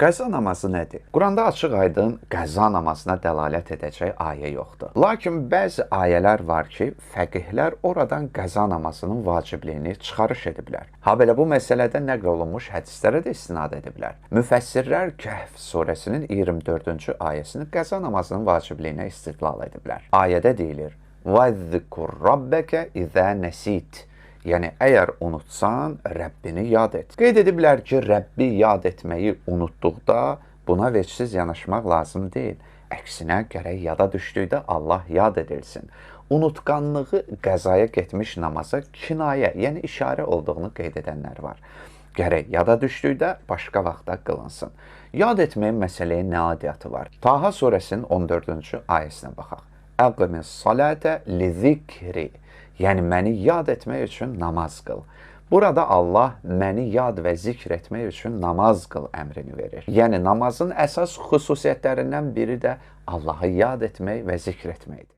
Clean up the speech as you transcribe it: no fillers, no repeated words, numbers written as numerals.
Qəza namazı nədir? Quranda açıq-aydın qəza namazına dəlalət edəcək ayə yoxdur. Lakin bəzi ayələr var ki, fəqihlər oradan qəza namazının vacibliyini çıxarış ediblər. Habelə bu məsələdə nəql olunmuş hədislərə də istinad ediblər. Müfəssirlər Kəhf surəsinin 24-cü ayəsini qəza namazının vacibliyinə istidlal ediblər. Ayədə deyilir: "Vəzkur rabbəkə izə nəsit." Yəni, əgər unutsan, Rəbbini yad et. Qeyd ediblər ki, Rəbbi yad etməyi unutduqda buna vecsiz yanaşmaq lazım deyil. Əksinə, gərək yada düşdükdə Allah yad edilsin. Unutqanlığı qəzaya getmiş namaza kinayə, yəni işarə olduğunu qeyd edənlər var. Gərək yada düşdükdə başqa vaxtda qılınsın. Yad etməyin məsələyə nə adiyyatı var? Taha surəsinin 14-cü ayəsinə baxaq. Əqimis salətə li zikri. Yəni, məni yad etmək üçün namaz qıl. Burada Allah məni yad və zikr etmək üçün namaz qıl əmrini verir. Yəni, namazın əsas xüsusiyyətlərindən biri də Allahı yad etmək və zikr etməkdir.